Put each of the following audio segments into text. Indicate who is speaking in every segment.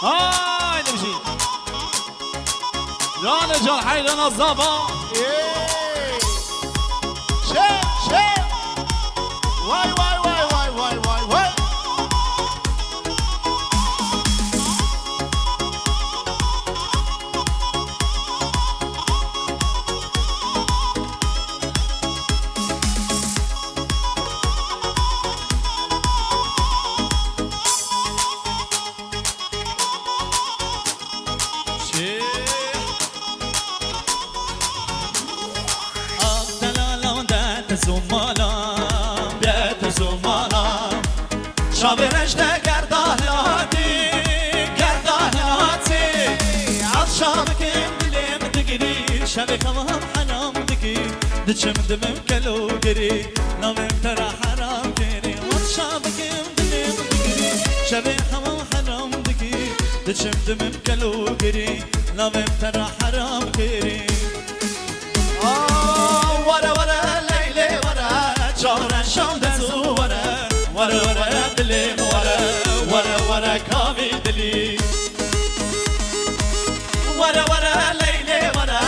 Speaker 1: هاي نمشي جان جان حيدان الزبا
Speaker 2: شيء واي واي واي واي واي واي واي
Speaker 1: شابرش گرداناتی عطشان کم دلم دگری شب خمام حرام دگی دچم دمم کلو گری نامم ترا حرام گری عطشان کم دلم دگری شب خمام حرام دگی دچم دمم کلو گری نامم ترا حرام گری ورا ورا لیلی ورا چهار شام دزو ورا دلی ورا کامی دلی ورا لیلی ورا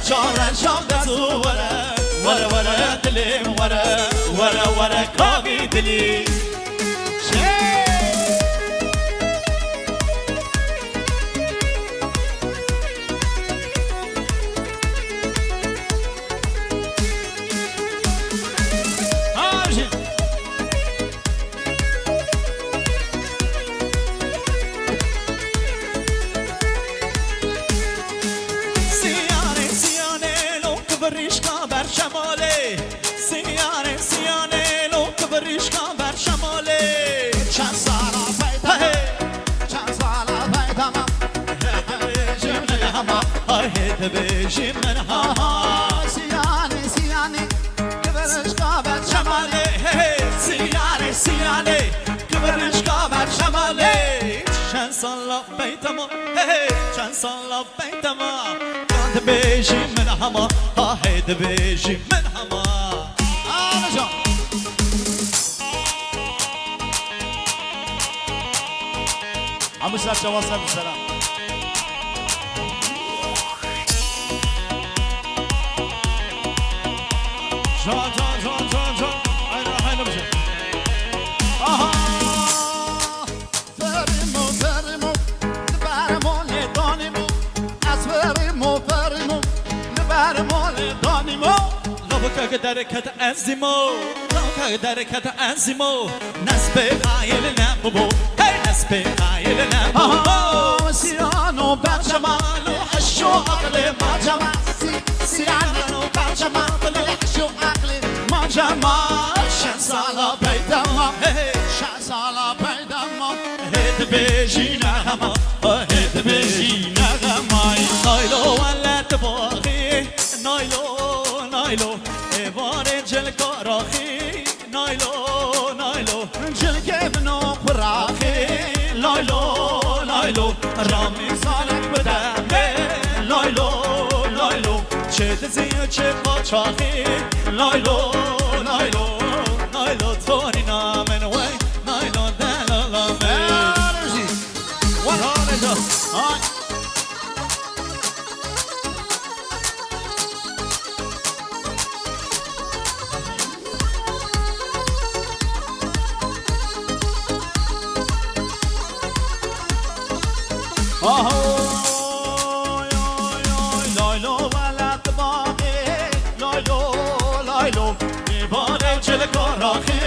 Speaker 1: چهار شام دزو ورا دلی ورا کامی دلی ریشکا بر شماله سیانه لو کبر ریشکا بر شماله
Speaker 2: چند سالا پیدا
Speaker 1: هد بیشی من هما
Speaker 2: سیانه کبر ریشکا بر شماله
Speaker 1: سیانه کبر ریشکا بر شماله چند سالا پیدما هد بیشی من هما هد بیشی من هما
Speaker 2: آنجا عمو سلام جواز سلام
Speaker 1: جان هاي نمشي
Speaker 2: فرمو لبرمو لدانمو از فرمو لدانمو
Speaker 1: لبکه درکت انزیمو نسب قایل نبو نسب قایل نبو
Speaker 2: سیانو بر جمالو حشو عقل ما جمال سیانو بر جمال حشو عقل ما جمال شن سالا پیدما
Speaker 1: هد بیشی نغما هد بیشی نغمای نایلو ولت باقی نایلو ایوان جلکاراخی نایلو
Speaker 2: جلکه بنو خراخی
Speaker 1: نایلو رامی سالک بدمه نایلو چه دزی چه قاچاقی نایلو توری نامن وی نایلو دلالامه
Speaker 2: لایلو ولد باقی لایلو
Speaker 1: ایوان جلکاراخی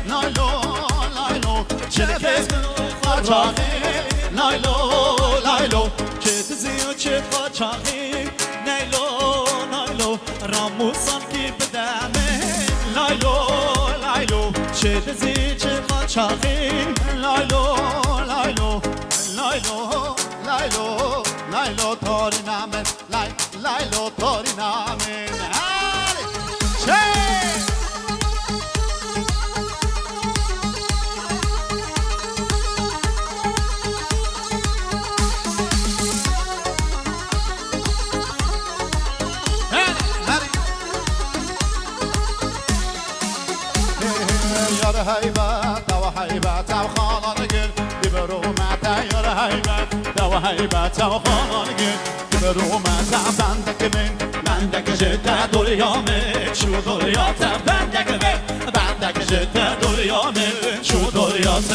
Speaker 2: لایلو
Speaker 1: چلکه قاچاقی لایلو چه دزی و چه قاچاقی نایلو راموسان کی بدمه لایلو چه دزی چه قاچاقی
Speaker 2: لایلو تاری نامن لایلو تاری نامن
Speaker 1: هيبة وحيبة وخالة نقل يبرو معتا يا هيبة
Speaker 2: هیبت و خانگی برومت بندک بندک جده دوریامه چو دوریات بندک جده دوریامه چو دوریات